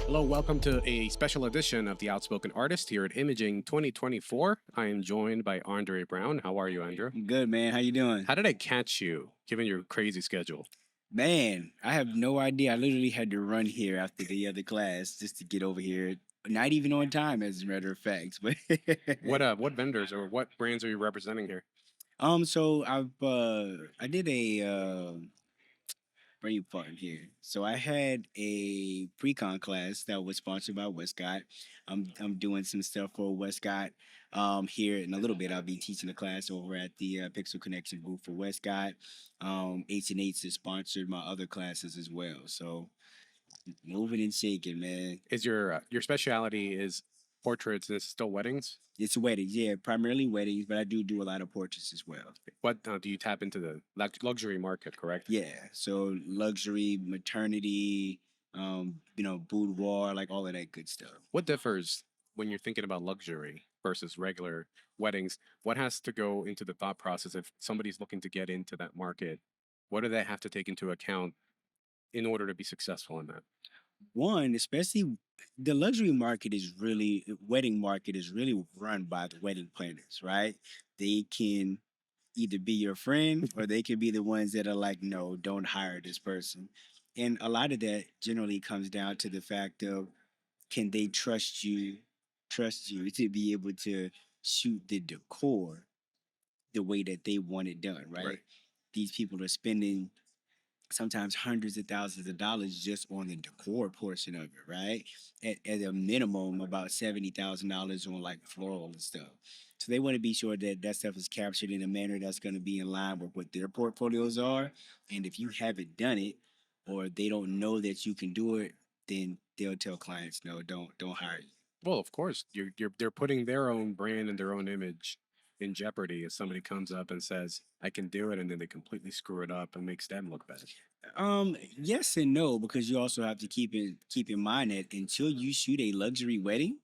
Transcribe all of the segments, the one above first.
Hello, welcome to a special edition of the Outspoken Artist here at Imaging 2024. I am joined by Andre Brown. How are you, Andre? Good, man. How you doing? How did I catch you, given your crazy schedule? Man, I have no idea. I literally had to run here after the other class just to get over here. Not even on time, as a matter of fact. But What vendors or what brands are you representing here? so I did a brain fart here. So I had a pre-con class that was sponsored by Westcott. I'm doing some stuff for Westcott. Here in a little bit, I'll be teaching a class over at the Pixel Connection booth for Westcott. H&H has sponsored my other classes as well. So moving and shaking, man. Is your specialty is portraits and it's still weddings? It's weddings, yeah, primarily weddings, but I do a lot of portraits as well. What do you tap into the luxury market, correct? Yeah, so luxury, maternity, boudoir, like all of that good stuff. What differs when you're thinking about luxury versus regular weddings? What has to go into the thought process if somebody's looking to get into that market? What do they have to take into account in order to be successful in that? One, especially the luxury market is really wedding market is really run by the wedding planners, right? They can either be your friend or they can be the ones that are like, no, don't hire this person. And a lot of that generally comes down to the fact of can they trust you to be able to shoot the decor the way that they want it done, right? Right. These people are spending sometimes hundreds of thousands of dollars just on the decor portion of it, right? At a minimum, about $70,000 on like floral and stuff. So they want to be sure that that stuff is captured in a manner that's going to be in line with what their portfolios are. And if you haven't done it, or they don't know that you can do it, then they'll tell clients, no, don't hire you. Well, of course, they're putting their own brand and their own image in jeopardy if somebody comes up and says, "I can do it," and then they completely screw it up and makes them look bad. Yes and no, because you also have to keep in mind that until you shoot a luxury wedding,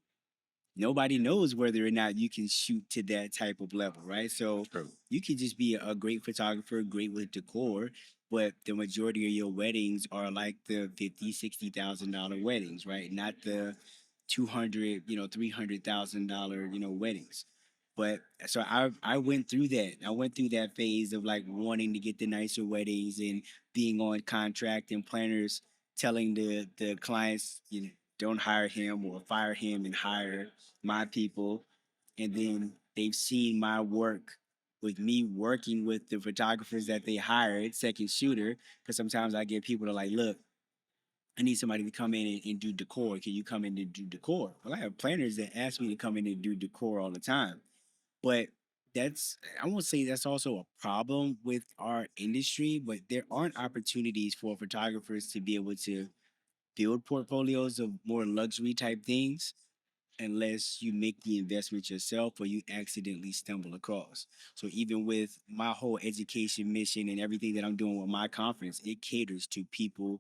nobody knows whether or not you can shoot to that type of level, right? So True. you could just be a great photographer, great with decor, but the majority of your weddings are like the 50, $60,000 weddings, right? Not the 200, $300,000, weddings. But so I went through that. I went through that phase of like wanting to get the nicer weddings and being on contract and planners telling the clients, don't hire him or fire him and hire my people. And then they've seen my work with me working with the photographers that they hired, second shooter. Because sometimes I get people to like, look, I need somebody to come in and do decor. Can you come in and do decor? Well, I have planners that ask me to come in and do decor all the time. But I won't say that's also a problem with our industry, but there aren't opportunities for photographers to be able to build portfolios of more luxury type things unless you make the investment yourself or you accidentally stumble across. So even with my whole education mission and everything that I'm doing with my conference, it caters to people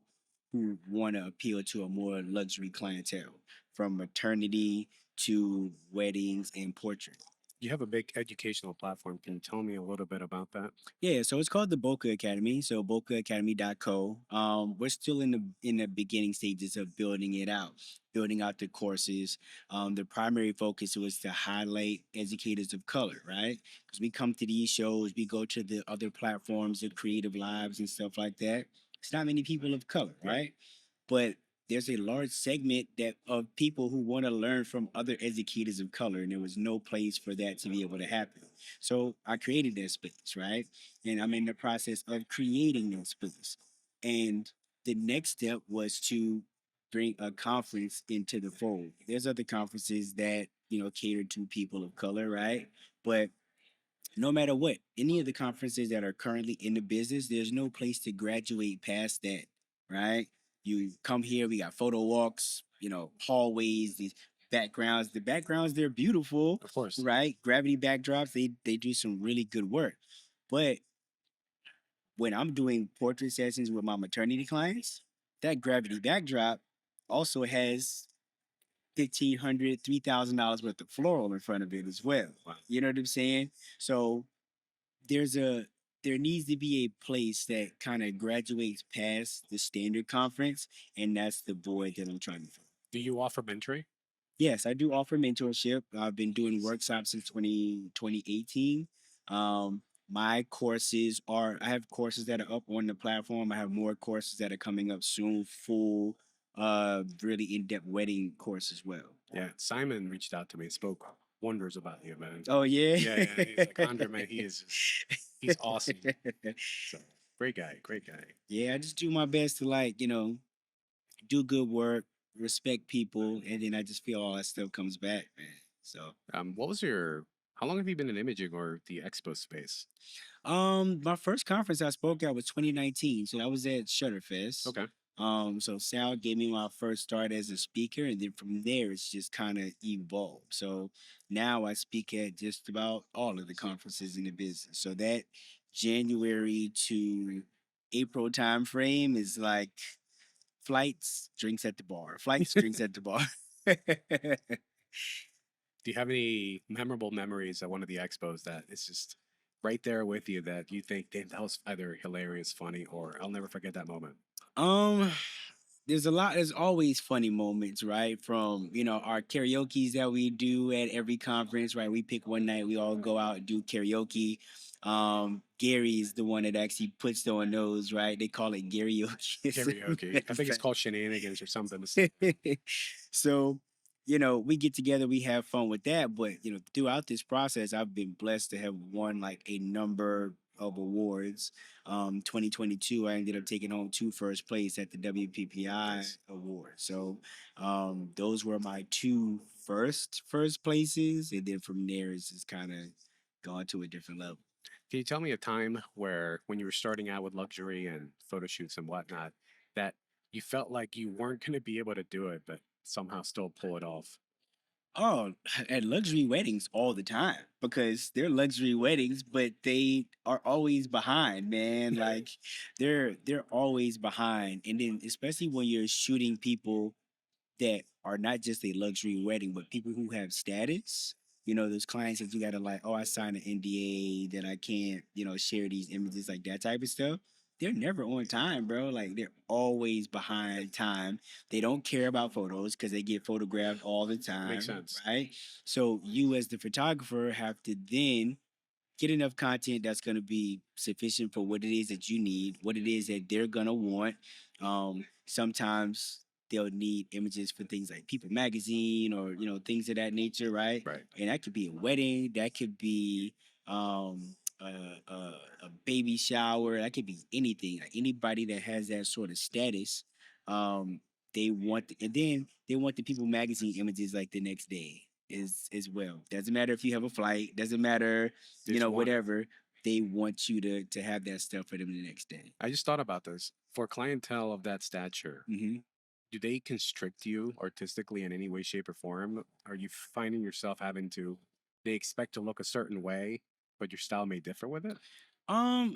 who want to appeal to a more luxury clientele, from maternity to weddings and portrait. You have a big educational platform. Can you tell me a little bit about that? Yeah, so it's called the Bokeh Academy. So bokehacademy.co. We're still in the beginning stages of building out the courses. The primary focus was to highlight educators of color, right? Because we come to these shows, we go to the other platforms, the creative lives and stuff like that. It's not many people of color, Right. right? But there's a large segment that of people who want to learn from other educators of color, and there was no place for that to be able to happen. So I created that space, right? And I'm in the process of creating that space. And the next step was to bring a conference into the fold. There's other conferences that, cater to people of color, right? But no matter what, any of the conferences that are currently in the business, there's no place to graduate past that, right? You come here, we got photo walks, hallways, these backgrounds. The backgrounds, they're beautiful, Of course. right? Gravity backdrops, they do some really good work. But when I'm doing portrait sessions with my maternity clients, that gravity backdrop also has $1,500, $3,000 worth of floral in front of it as well. Wow. You know what I'm saying? So there's a there needs to be a place that kind of graduates past the standard conference, and that's the void that I'm trying to fill. Do you offer mentoring? Yes, I do offer mentorship. I've been doing workshops since 2018. My courses are, I have courses that are up on the platform. I have more courses that are coming up soon, full, really in-depth wedding course as well. Yeah, Simon reached out to me, spoke wonders about you, man. Oh, yeah. Yeah, yeah. He's like Andre, man. He is just, he's awesome. So great guy, great guy. Yeah, I just do my best to, like, do good work, respect people, and then I just feel all that stuff comes back, man. So What was your? How long have you been in imaging or the expo space? My first conference I spoke at was 2019, so that was at Shutterfest. Okay. So Sal gave me my first start as a speaker, and then from there it's just kind of evolved. So now I speak at just about all of the conferences in the business. So that January to April time frame is like flights, drinks at the bar, flights, drinks at the bar. Do you have any memorable memories at one of the expos that is just right there with you that you think, damn, that was either hilarious, funny, or I'll never forget that moment? um, there's always funny moments, right? From, our karaoke's that we do at every conference, right? We pick one night, we all go out and do karaoke. Gary is the one that actually puts on those, right? They call it karaoke. Karaoke. I think it's called shenanigans or something. So, we get together, we have fun with that. But, throughout this process, I've been blessed to have won like a number of awards. 2022, I ended up taking home two first place at the WPPI Nice. award. So, those were my two first places. And then from there, it's just kind of gone to a different level. Can you tell me a time where, when you were starting out with luxury and photo shoots and whatnot, that you felt like you weren't going to be able to do it, but somehow still pull it off? Oh, at luxury weddings all the time because they're luxury weddings, but they are always behind, man. Like they're always behind. And then especially when you're shooting people that are not just a luxury wedding, but people who have status. Those clients that you gotta like, oh, I signed an NDA that I can't, share these images, like that type of stuff. They're never on time, bro. Like they're always behind time. They don't care about photos because they get photographed all the Makes time, sense. right? So you as the photographer have to then get enough content that's going to be sufficient for what it is that you need, what it is that they're going to want. Sometimes they'll need images for things like People Magazine or things of that nature, right? Right. And that could be a wedding, that could be a baby shower, that could be anything. Like anybody that has that sort of status, um, and then they want the People Magazine images like the next day as well. Doesn't matter if you have a flight, doesn't matter, They just want it. whatever. They want you to have that stuff for them the next day. I just thought about this. For clientele of that stature, Hmm. do they constrict you artistically in any way, shape, or form? Are you finding yourself having to, they expect to look a certain way, but your style may differ with it? I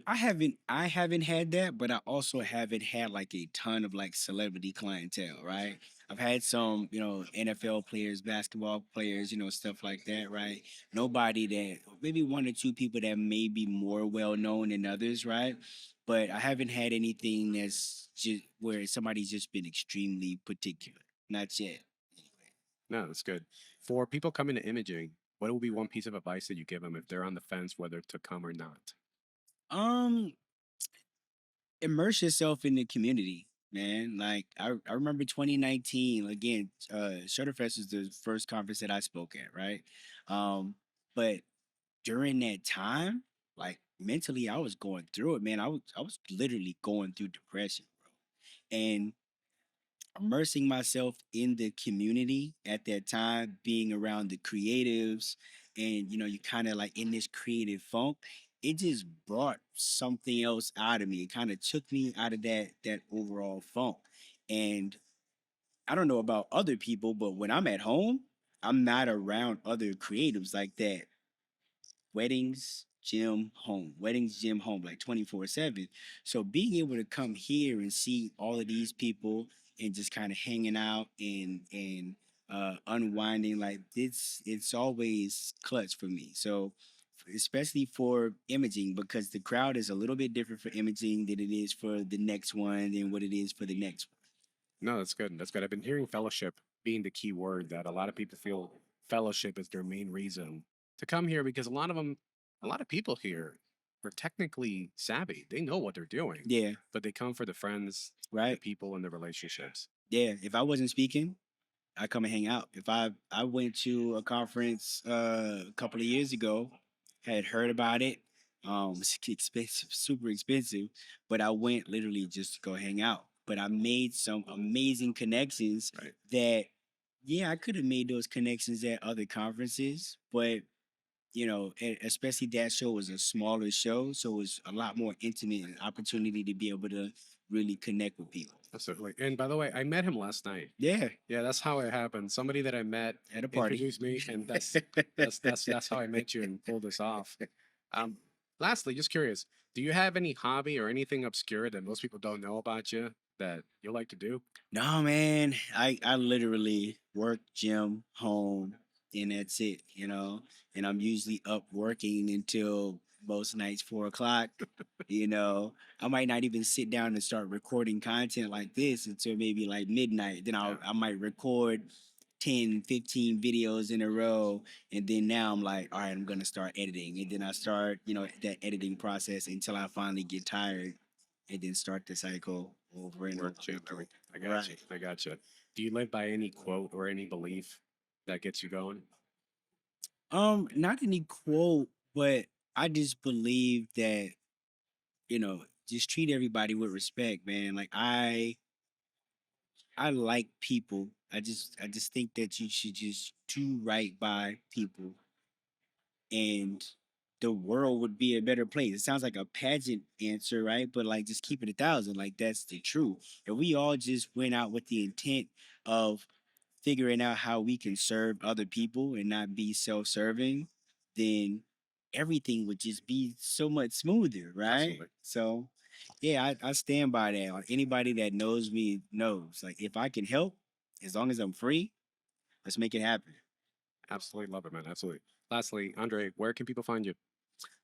haven't had that, but I also haven't had like a ton of like celebrity clientele, right? I've had some, NFL players, basketball players, stuff like that, right? Nobody that, maybe one or two people that may be more well known than others, right? But I haven't had anything that's just where somebody's just been extremely particular. Not yet. No, that's good. For people coming to imaging, what would be one piece of advice that you give them if they're on the fence whether to come or not? Um, Immerse yourself in the community, man. Like I remember 2019 again. Shutterfest is the first conference that I spoke at, right? But during that time, like mentally, I was going through it, man. I was literally going through depression, bro. And immersing myself in the community at that time, being around the creatives, and you kind of like in this creative funk, it just brought something else out of me. It kind of took me out of that overall funk. And I don't know about other people, but when I'm at home, I'm not around other creatives like that. Weddings, gym, home, like 24/7. So being able to come here and see all of these people and just kind of hanging out and unwinding like this, it's always clutch for me. So especially for imaging, because the crowd is a little bit different for imaging than it is for the next one than what it is for the next one. No, that's good. That's good. I've been hearing fellowship being the key word, that a lot of people feel fellowship is their main reason to come here, because a lot of them, a lot of people here are technically savvy. They know what they're doing, Yeah, but they come for the friends, the right. people, and the relationships. Yeah. If I wasn't speaking, I come and hang out. If I went to a conference a couple of years ago, had heard about it. It's expensive, super expensive, but I went literally just to go hang out. But I made some amazing connections Right. that, yeah, I could have made those connections at other conferences, but especially that show was a smaller show, so it was a lot more intimate and opportunity to be able to really connect with people. Absolutely. And by the way, I met him last night. Yeah, Yeah, that's how it happened. Somebody that I met at a party. introduced me, and that's how I met you and pulled this off. Um, Lastly, just curious, do you have any hobby or anything obscure that most people don't know about you that you like to do? No, man. I literally work, gym, home, and that's it. And I'm usually up working until most nights 4 o'clock. You know, I might not even sit down and start recording content like this until maybe like midnight. Then Yeah, I might record 10, 15 videos in a row. And then now I'm like, all right, I'm gonna start editing. And then I start, that editing process until I finally get tired and then start the cycle over and over work, gym, and over. everything. I got you. Right. I got you. Do you live by any quote or any belief that gets you going? Not any quote, but I just believe that, just treat everybody with respect, man. Like I like people. I just think that you should just do right by people and the world would be a better place. It sounds like a pageant answer, right? But like just keep it 1,000. Like that's the truth. If we all just went out with the intent of figuring out how we can serve other people and not be self-serving, then everything would just be so much smoother, right? Absolutely. So yeah, I stand by that. Like anybody that knows me knows. Like if I can help, as long as I'm free, let's make it happen. Absolutely love it, man. Absolutely. Lastly, Andre, where can people find you?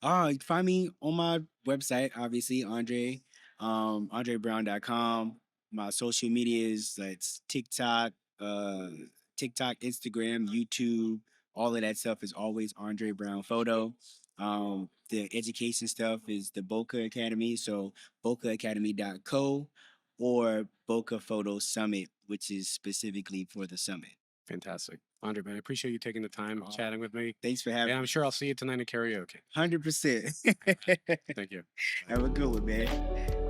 You can find me on my website, obviously, andrebrown.com. My social medias, that's uh, TikTok, Instagram, YouTube, all of that stuff is always Andre Brown Photo. The education stuff is the Bokeh Academy, so bokehacademy.co or Bokeh Photo Summit, which is specifically for the summit. Fantastic. Andre, man, I appreciate you taking the time Uh, chatting with me. Thanks for And having I'm me. sure I'll see you tonight in karaoke. 100%. Thank you. Have a good one, man.